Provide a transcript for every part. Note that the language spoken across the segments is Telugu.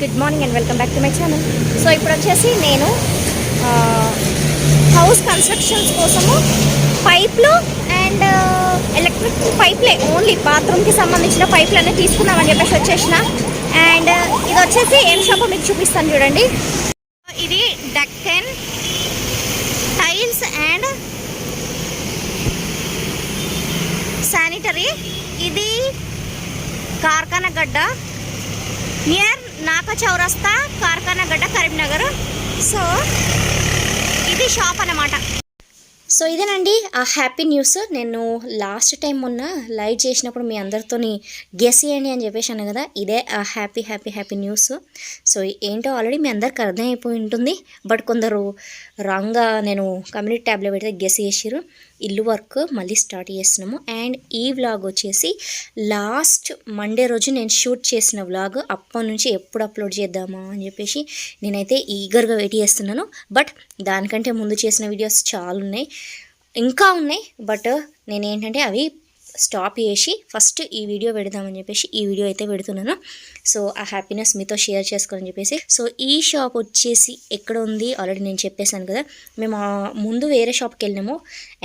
Good morning and welcome back to my channel. So ఇప్పుడు వచ్చేసి నేను హౌస్ కన్స్ట్రక్షన్స్ కోసము పైప్లు అండ్ ఎలక్ట్రిక్ పైప్లే ఓన్లీ బాత్రూమ్కి సంబంధించిన పైప్లు అన్నీ తీసుకుందామని చెప్పేసి వచ్చేసిన. అండ్ ఇది వచ్చేసి ఏం షాపో మీకు చూపిస్తాను చూడండి. ఇది డక్కన్ టైల్స్ అండ్ శానిటరీ. ఇది కార్ఖానగడ్డ నియర్ నాక చౌరస్తా, కార్ఖానగడ్డ, కరీంనగర్. సో ఇది షాప్ అన్నమాట. సో ఇదేనండి ఆ హ్యాపీ న్యూస్. నేను లాస్ట్ టైం మొన్న లైవ్ చేసినప్పుడు మీ అందరితోని గెస్ చేయండి అని చెప్పేసాను కదా, ఇదే ఆ హ్యాపీ న్యూస్. సో ఏంటో ఆల్రెడీ మీ అందరికి అర్థమైపోయి ఉంటుంది, బట్ కొందరు రాంగ్గా నేను కమ్యూనిటీ ట్యాబ్లో పెడితే గెస్ చేసిరు. ఇల్లు వర్క్ మళ్ళీ స్టార్ట్ చేస్తున్నాము. అండ్ ఈ వ్లాగ్ వచ్చేసి లాస్ట్ మండే రోజు నేను షూట్ చేసిన వ్లాగ్. అప్పటి నుంచి ఎప్పుడు అప్లోడ్ చేద్దామా అని చెప్పేసి నేనైతే ఈగర్గా వెయిట్ చేస్తున్నాను. బట్ దానికంటే ముందు చేసిన వీడియోస్ చాలా ఉన్నాయి, ఇంకా ఉన్నాయి. బట్ నేనేంటంటే అవి స్టాప్ చేసి ఫస్ట్ ఈ వీడియో పెడదామని చెప్పేసి ఈ వీడియో అయితే పెడుతున్నాను. సో ఆ హ్యాపీనెస్ మీతో షేర్ చేసుకోవాలని చెప్పేసి. సో ఈ షాప్ వచ్చేసి ఎక్కడ ఉంది ఆల్రెడీ నేను చెప్పేశాను కదా. మేము ముందు వేరే షాప్కి వెళ్ళినాము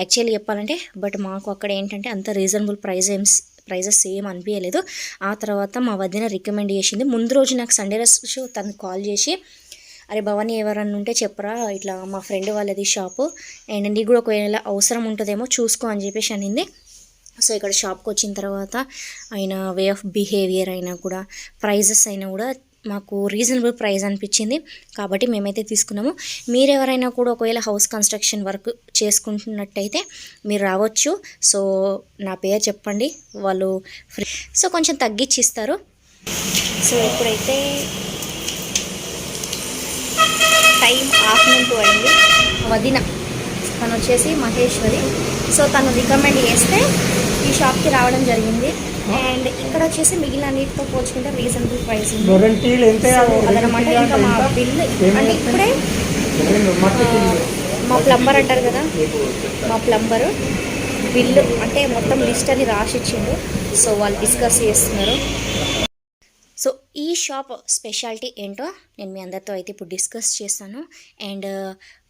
యాక్చువల్లీ చెప్పాలంటే, బట్ మాకు అక్కడ ఏంటంటే అంత రీజనబుల్ ప్రైజెస్ ఏం అనిపించలేదు. ఆ తర్వాత మా వదిన రికమెండ్ చేసింది. ముందు రోజు నాకు సండే రోజు తను కాల్ చేసి, అరే భవానీ ఎవరన్నా ఉంటే చెప్పరా, ఇట్లా మా ఫ్రెండ్ వాళ్ళది షాపు అండ్ నీకు కూడా ఒకవేళ అవసరం ఉంటుందేమో చూసుకో అని చెప్పేసి అనింది. సో ఇక్కడ షాప్కి వచ్చిన తర్వాత ఆయన వే ఆఫ్ బిహేవియర్ అయినా కూడా, ప్రైజెస్ అయినా కూడా మాకు రీజనబుల్ ప్రైస్ అనిపించింది. కాబట్టి మేమైతే తీసుకున్నాము. మీరెవరైనా కూడా ఒకవేళ హౌస్ కన్స్ట్రక్షన్ వర్క్ చేసుకుంటున్నట్టయితే మీరు రావచ్చు. సో నా పేరు చెప్పండి, వాళ్ళు ఫ్రీ, సో కొంచెం తగ్గించి ఇస్తారు. సో ఇప్పుడైతే టైం ఆఫ్టర్నూన్ 2 అయింది. వదిన తను వచ్చేసి మహేశ్వరి. సో తను రికమెండ్ చేస్తే ఈ షాప్కి రావడం జరిగింది. అండ్ ఇక్కడ వచ్చేసి మిగిలిన అన్నిటితో పోల్చుకుంటే రీజనబుల్ ప్రైస్ ఉంది అదనమాట. ఇంకా మా బిల్ అంటే ఇప్పుడే మా ప్లంబర్ అంటారు కదా, మా ప్లంబరు బిల్లు అంటే మొత్తం లిస్ట్ అని రాసిచ్చిండు. సో వాళ్ళు డిస్కస్ చేస్తున్నారు. సో ఈ షాప్ స్పెషాలిటీ ఏంటో నేను మీ అందరితో అయితే ఇప్పుడు డిస్కస్ చేస్తాను. అండ్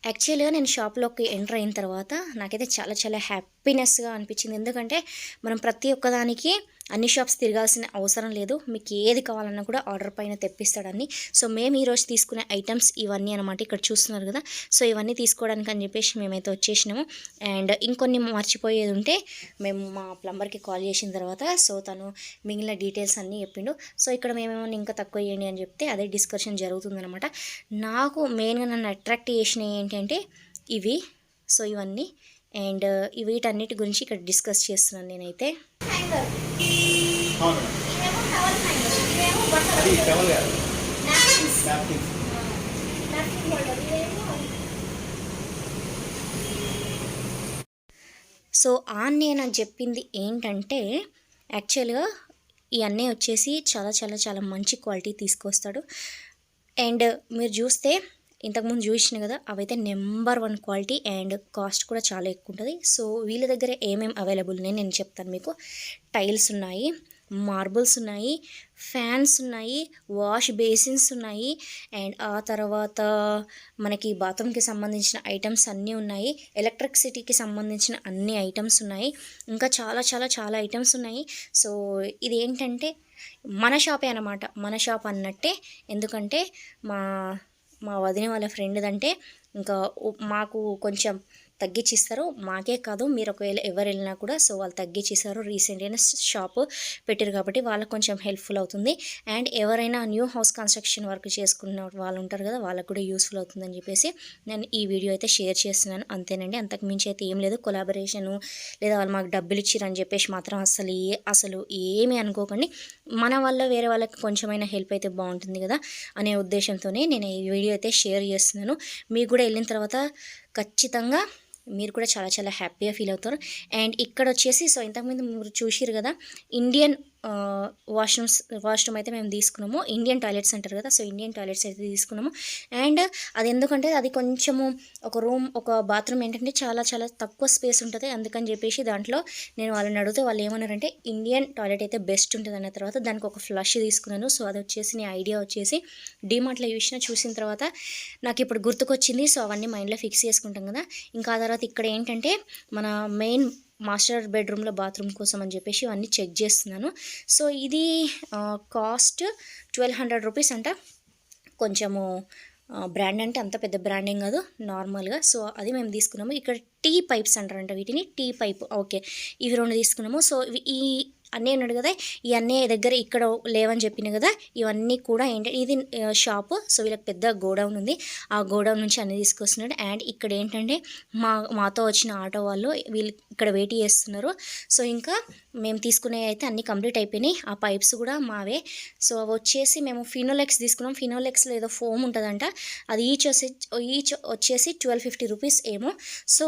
యాక్చువల్గా నేను షాప్లోకి ఎంటర్ అయిన తర్వాత నాకైతే చాలా హ్యాపీనెస్గా అనిపించింది. ఎందుకంటే మనం ప్రతి ఒక్కదానికి అన్ని షాప్స్ తిరగాల్సిన అవసరం లేదు. మీకు ఏది కావాలన్నా కూడా ఆర్డర్ పైన తెప్పిస్తాడని. సో మేము ఈరోజు తీసుకునే ఐటమ్స్ ఇవన్నీ అనమాట. ఇక్కడ చూస్తున్నారు కదా. సో ఇవన్నీ తీసుకోవడానికి అని చెప్పేసి మేమైతే వచ్చేసినాము. అండ్ ఇంకొన్ని మర్చిపోయేది ఉంటే మేము మా ప్లంబర్కి కాల్ చేసిన తర్వాత సో తను మిగిలిన డీటెయిల్స్ అన్నీ చెప్పిండు. సో ఇక్కడ మేమేమో ఇంకా తక్కువ చేయండి అని చెప్తే అదే డిస్కషన్ జరుగుతుందనమాట. నాకు మెయిన్గా నన్ను అట్రాక్ట్ చేసినవి ఏంటంటే ఇవి. సో ఇవన్నీ అండ్ వీటన్నిటి గురించి ఇక్కడ డిస్కస్ చేస్తున్నాను నేనైతే. సో నేను చెప్పింది ఏంటంటే యాక్చువల్గా ఈ అన్నీ వచ్చేసి చాలా మంచి క్వాలిటీ తీసుకొస్తాడు. అండ్ మీరు చూస్తే ఇంతకుముందు చూసిన కదా, అవైతే నెంబర్ 1 క్వాలిటీ అండ్ కాస్ట్ కూడా చాలా ఎక్కువ ఉంటుంది. సో వీళ్ళ దగ్గర ఏమేమి అవైలబుల్ ఉన్నాయి నేను చెప్తాను మీకు. టైల్స్ ఉన్నాయి, మార్బుల్స్ ఉన్నాయి, ఫ్యాన్స్ ఉన్నాయి, వాష్ బేసిన్స్ ఉన్నాయి, అండ్ ఆ తర్వాత మనకి బాత్రూమ్కి సంబంధించిన ఐటమ్స్ అన్నీ ఉన్నాయి, ఎలక్ట్రిసిటీకి సంబంధించిన అన్ని ఐటమ్స్ ఉన్నాయి, ఇంకా చాలా ఐటమ్స్ ఉన్నాయి. సో ఇది ఏంటంటే మన షాపే అన్నమాట, మన షాప్ అన్నట్టే. ఎందుకంటే మా వదిన వాళ్ళ ఫ్రెండ్దంటే ఇంకా మాకు కొంచెం తగ్గించిస్తారు. మాకే కాదు, మీరు ఒకవేళ ఎవరు వెళ్ళినా కూడా సో వాళ్ళు తగ్గించిస్తారు. రీసెంట్గానే షాప్ పెట్టారు కాబట్టి వాళ్ళకి కొంచెం హెల్ప్ఫుల్ అవుతుంది. అండ్ ఎవరైనా న్యూ హౌస్ కన్స్ట్రక్షన్ వర్క్ చేసుకున్న వాళ్ళు ఉంటారు కదా, వాళ్ళకు కూడా యూస్ఫుల్ అవుతుందని చెప్పేసి నేను ఈ వీడియో అయితే షేర్ చేస్తున్నాను. అంతేనండి, అంతకు మించి అయితే ఏం లేదు. కొలాబరేషను లేదా వాళ్ళు మాకు డబ్బులు ఇచ్చిరని చెప్పేసి మాత్రం అసలు ఏమీ అనుకోకండి. మన వల్ల వేరే వాళ్ళకి కొంచెమైనా హెల్ప్ అయితే బాగుంటుంది కదా అనే ఉద్దేశంతోనే నేను ఈ వీడియో అయితే షేర్ చేస్తున్నాను. మీకు కూడా వెళ్ళిన తర్వాత ఖచ్చితంగా మీరు కూడా చాలా హ్యాపీగా ఫీల్ అవుతారు. అండ్ ఇక్కడ వచ్చేసి సో ఇంతకుముందు మీరు చూసిరు కదా, ఇండియన్ వాష్రూమ్ అయితే మేము తీసుకున్నాము. ఇండియన్ టాయిలెట్స్ అంటారు కదా, సో ఇండియన్ టాయిలెట్స్ అయితే తీసుకున్నాము. అండ్ అది ఎందుకంటే అది కొంచెము ఒక బాత్రూమ్ ఏంటంటే చాలా చాలా తక్కువ స్పేస్ ఉంటుంది. అందుకని చెప్పేసి దాంట్లో నేను వాళ్ళని అడిగితే వాళ్ళు ఏమన్నారంటే ఇండియన్ టాయిలెట్ అయితే బెస్ట్ ఉంటుంది అన్న తర్వాత దానికి ఒక ఫ్లష్ తీసుకున్నాను. సో అది వచ్చేసి నీ ఐడియా వచ్చేసి డీమార్ట్లో చూసిన తర్వాత నాకు ఇప్పుడు గుర్తుకొచ్చింది. సో అవన్నీ మైండ్లో ఫిక్స్ చేసుకుంటాం కదా. ఇంకా ఆ తర్వాత ఇక్కడ ఏంటంటే మన మెయిన్ మాస్టర్ బెడ్రూమ్లో బాత్రూమ్ కోసం అని చెప్పేసి ఇవన్నీ చెక్ చేస్తున్నాను. సో ఇది కాస్ట్ 1200 రూపీస్ అంట. కొంచెము బ్రాండ్ అంటే అంత పెద్ద బ్రాండింగ్ కాదు, నార్మల్గా. సో అది మేము తీసుకున్నాము. ఇక్కడ టీ పైప్స్ అంటారంట వీటిని, టీ పైప్. ఓకే, ఇవి 2 తీసుకున్నాము. సో ఈ అన్నయ్య ఉన్నాడు కదా, ఈ అన్నయ్య దగ్గర ఇక్కడ లేవని చెప్పిన కదా, ఇవన్నీ కూడా ఏంటంటే ఇది షాపు. సో వీళ్ళకి పెద్ద గోడౌన్ ఉంది, ఆ గోడౌన్ నుంచి అన్నీ తీసుకొస్తున్నాడు. అండ్ ఇక్కడ ఏంటంటే మాతో వచ్చిన ఆటో వాళ్ళు వీళ్ళు ఇక్కడ వెయిట్ చేస్తున్నారు. సో ఇంకా మేము తీసుకునే అయితే అన్నీ కంప్లీట్ అయిపోయినాయి. ఆ పైప్స్ కూడా మావే. సో అవి వచ్చేసి మేము ఫినోలెక్స్ తీసుకున్నాం. ఫినోలెక్స్లో ఏదో ఫోమ్ ఉంటుందంట, అది ఈచ్ వచ్చేసి 1250 రూపీస్ ఏమో. సో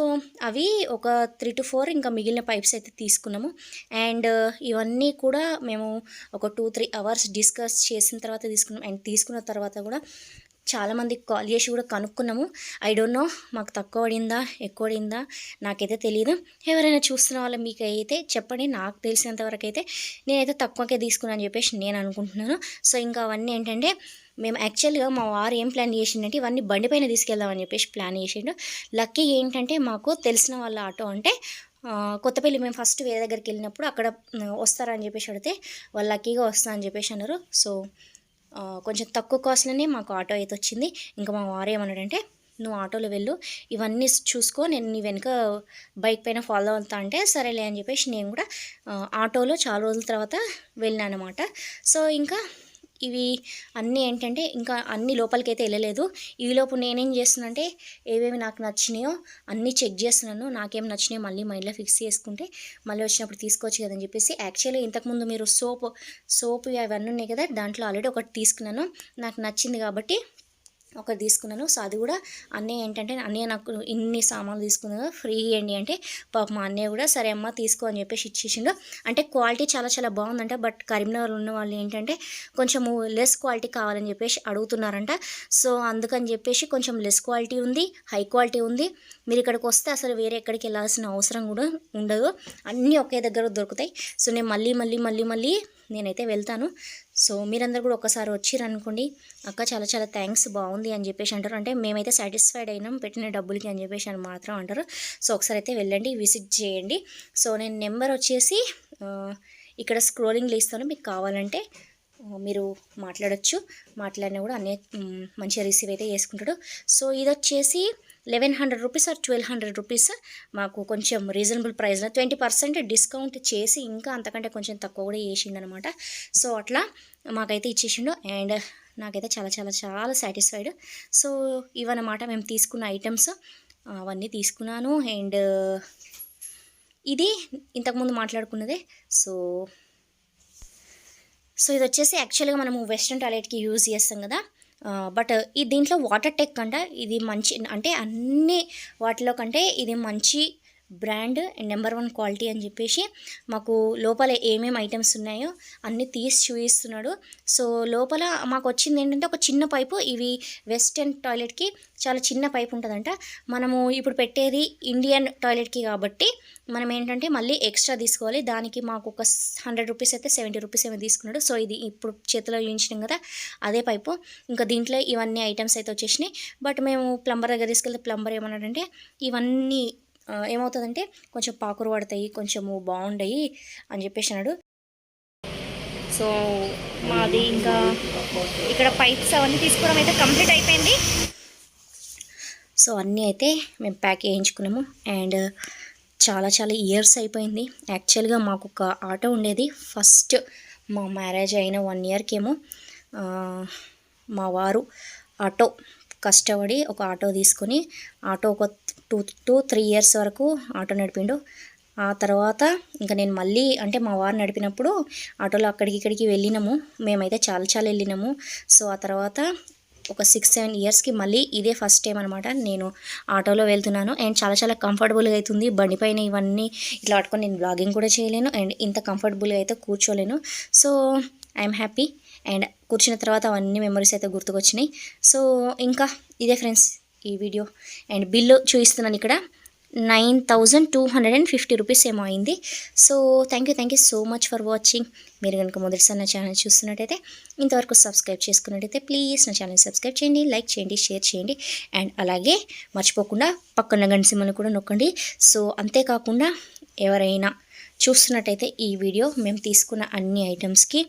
అవి ఒక 3 to 4 ఇంకా మిగిలిన పైప్స్ అయితే తీసుకున్నాము. అండ్ ఇవన్నీ కూడా మేము ఒక 2-3 అవర్స్ డిస్కస్ చేసిన తర్వాత తీసుకున్నాం. అండ్ తీసుకున్న తర్వాత కూడా చాలామందికి కాల్ చేసి కూడా కనుక్కున్నాము. ఐ డోంట్ నో మాకు తక్కువ పడిందా ఎక్కువ పడిందా నాకైతే తెలియదు. ఎవరైనా చూస్తున్న వాళ్ళు మీకు అయితే చెప్పండి. నాకు తెలిసినంతవరకు అయితే నేనైతే తక్కువకే తీసుకున్నాను అని చెప్పేసి నేను అనుకుంటున్నాను. సో ఇంకా అవన్నీ ఏంటంటే మేము యాక్చువల్గా మా వారు ఏం ప్లాన్ చేసిండంటే ఇవన్నీ బండిపైన తీసుకెళ్దామని చెప్పేసి ప్లాన్ చేసిండు. లక్కీ ఏంటంటే మాకు తెలిసిన వాళ్ళ ఆటో అంటే కొత్తపల్లి మేము ఫస్ట్ వేరే దగ్గరికి వెళ్ళినప్పుడు అక్కడ వస్తారని చెప్పేసి అడిగితే వాళ్ళు లక్కీగా వస్తా అని చెప్పేసి అన్నారు. సో కొంచెం తక్కువ కాస్ట్లోనే మాకు ఆటో అయితే వచ్చింది. ఇంకా మా వారు ఏమన్నాడంటే నువ్వు ఆటోలో వెళ్ళు, ఇవన్నీ చూసుకో, నేను నీ వెనుక బైక్ పైన ఫాలో అవుతా అంటే సరేలే అని చెప్పేసి నేను కూడా ఆటోలో చాలా రోజుల తర్వాత వెళ్ళాను అనమాట. సో ఇంకా ఇవి అన్నీ ఏంటంటే ఇంకా అన్ని లోపలికి అయితే వెళ్ళలేదు. ఈలోపు నేనేం చేస్తున్నానంటే ఏవేవి నాకు నచ్చినాయో అన్నీ చెక్ చేస్తున్నాను. నాకేం నచ్చినాయో మళ్ళీ మైండ్లో ఫిక్స్ చేసుకుంటే మళ్ళీ వచ్చినప్పుడు తీసుకోవచ్చు కదని చెప్పేసి. యాక్చువల్లీ ఇంతకుముందు మీరు సోపు అవన్నీ ఉన్నాయి కదా, దాంట్లో ఆల్రెడీ ఒకటి తీసుకున్నాను, నాకు నచ్చింది కాబట్టి ఒకటి తీసుకున్నాను. సో అది కూడా అన్నయ్య ఏంటంటే అన్నయ్య నాకు ఇన్ని సామాన్లు తీసుకున్నా ఫ్రీ ఇవ్వండి అంటే పాప మా అన్నయ్య కూడా సరే అమ్మ తీసుకో అని చెప్పేసి ఇచ్చేసిండు. అంటే క్వాలిటీ చాలా చాలా బాగుందంట. బట్ కరీంనగర్ ఉన్న వాళ్ళు ఏంటంటే కొంచెము లెస్ క్వాలిటీ కావాలని చెప్పేసి అడుగుతున్నారంట. సో అందుకని చెప్పేసి కొంచెం లెస్ క్వాలిటీ ఉంది, హై క్వాలిటీ ఉంది. మీరు ఇక్కడికి వస్తే అసలు వేరే ఎక్కడికి వెళ్ళాల్సిన అవసరం కూడా ఉండదు, అన్నీ ఒకే దగ్గర దొరుకుతాయి. సో నేను మళ్ళీ నేనైతే వెళ్తాను. సో మీరందరూ కూడా ఒకసారి వచ్చిరనుకోండి, అక్క చాలా చాలా థ్యాంక్స్ బాగుంది అని చెప్పేసి అంటారు. అంటే మేమైతే సాటిస్ఫైడ్ అయినాం పెట్టిన డబ్బులకి అని చెప్పేసి అని మాత్రం అంటారు. సో ఒకసారి అయితే వెళ్ళండి, విజిట్ చేయండి. సో నేను నెంబర్ వచ్చేసి ఇక్కడ స్క్రోలింగ్లో ఇస్తాను, మీకు కావాలంటే మీరు మాట్లాడినా కూడా అన్నీ మంచిగా రిసీవ్ అయితే చేసుకుంటాడు. సో ఇది వచ్చేసి 1100 రూపీస్ ఆర్ 1200 రూపీస్ మాకు కొంచెం రీజనబుల్ ప్రైస్లో 20% డిస్కౌంట్ చేసి ఇంకా అంతకంటే కొంచెం తక్కువ కూడా చేసిండు అనమాట. సో అట్లా మాకైతే ఇచ్చేసిండు. అండ్ నాకైతే చాలా చాలా చాలా సాటిస్ఫైడ్. సో ఇవన్నమాట మేము తీసుకున్న ఐటమ్స్, అవన్నీ తీసుకున్నాను. అండ్ ఇది ఇంతకుముందు మాట్లాడుకున్నదే. సో ఇది వచ్చేసి యాక్చువల్గా మనము వెస్ట్రన్ టాయిలెట్కి యూజ్ చేస్తాం కదా, బట్ ఈ దీంట్లో వాటర్ టెక్ అంట. ఇది మంచి అంటే అన్ని వాటిలో కంటే ఇది మంచి బ్రాండ్ అండ్ నెంబర్ 1 క్వాలిటీ అని చెప్పేసి మాకు లోపల ఏమేమి ఐటమ్స్ ఉన్నాయో అన్నీ తీసి చూపిస్తున్నాడు. సో లోపల మాకు వచ్చింది ఏంటంటే ఒక చిన్న పైపు. ఇవి వెస్టర్న్ టాయిలెట్కి చాలా చిన్న పైపు ఉంటుందంట. మనము ఇప్పుడు పెట్టేది ఇండియన్ టాయిలెట్కి కాబట్టి మనం ఏంటంటే మళ్ళీ ఎక్స్ట్రా తీసుకోవాలి. దానికి మాకు ఒక 100 రూపీస్ అయితే 70 రూపీస్ ఏమో తీసుకున్నాడు. సో ఇది ఇప్పుడు చేతిలో చూపించినాం కదా అదే పైపు. ఇంకా దీంట్లో ఇవన్నీ ఐటమ్స్ అయితే వచ్చేసినాయి. బట్ మేము ప్లంబర్ దగ్గర తీసుకెళ్తే ప్లంబర్ ఏమన్నాడంటే ఇవన్నీ ఏమవుతుందంటే కొంచెం పాకురు పడతాయి, కొంచెము బాగుండయి అని చెప్పేసి అన్నాడు. సో మాది ఇంకా ఇక్కడ పైప్స్ అవన్నీ తీసుకోవడం అయితే కంప్లీట్ అయిపోయింది. సో అన్నీ అయితే మేము ప్యాక్ చేయించుకున్నాము. అండ్ చాలా చాలా ఇయర్స్ అయిపోయింది. యాక్చువల్గా మాకు ఒక ఆటో ఉండేది. ఫస్ట్ మా మ్యారేజ్ అయిన 1 ఇయర్కేమో మా వారు ఆటో కష్టపడి ఒక ఆటో తీసుకొని ఆటో ఒక 2-3 ఇయర్స్ వరకు ఆటో నడిపిండు. ఆ తర్వాత ఇంకా నేను మళ్ళీ అంటే మా వారు నడిపినప్పుడు ఆటోలో అక్కడికి ఇక్కడికి వెళ్ళినాము. మేమైతే చాలా చాలా వెళ్ళినాము. సో ఆ తర్వాత ఒక 6-7 ఇయర్స్కి మళ్ళీ ఇదే ఫస్ట్ టైం అనమాట నేను ఆటోలో వెళ్తున్నాను. అండ్ చాలా చాలా కంఫర్టబుల్గా అవుతుంది. బండిపైన ఇవన్నీ ఇట్లా పట్టుకొని నేను బ్లాగింగ్ కూడా చేయలేను అండ్ ఇంత కంఫర్టబుల్గా అయితే కూర్చోలేను. So I'm happy. అండ్ కూర్చున్న తర్వాత అవన్నీ మెమరీస్ అయితే గుర్తుకొచ్చినాయి. సో ఇంకా ఇదే ఫ్రెండ్స్ ఈ వీడియో. అండ్ బిల్లు చూపిస్తున్నాను ఇక్కడ 9,250 రూపీస్ ఏమో అయింది. So thank you so much for watching. మీరు కనుక మొదటిసారి నా ఛానల్ చూస్తున్నట్టయితే, ఇంతవరకు సబ్స్క్రైబ్ చేసుకున్నట్టయితే ప్లీజ్ నా ఛానల్ సబ్స్క్రైబ్ చేయండి, లైక్ చేయండి, షేర్ చేయండి. అండ్ అలాగే మర్చిపోకుండా పక్కన గంట సింబల్ని కూడా నొక్కండి. సో అంతేకాకుండా ఎవరైనా చూస్తున్నట్టయితే ఈ వీడియో మేము తీసుకున్న అన్ని ఐటమ్స్కి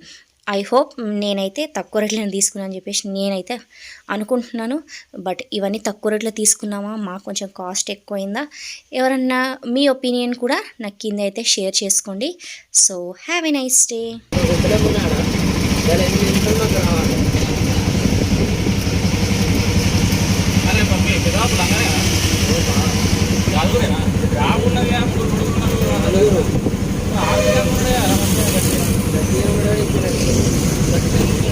ఐ హోప్ నేనైతే తక్కువ రేట్లను తీసుకున్నాను అని చెప్పేసి నేనైతే అనుకుంటున్నాను. బట్ ఇవన్నీ తక్కువ రేట్లో తీసుకున్నామా, మాకు కొంచెం కాస్ట్ ఎక్కువైందా, ఎవరన్నా మీ ఒపీనియన్ కూడా నాకు కింద అయితే షేర్ చేసుకోండి. So have a nice day. Thank you.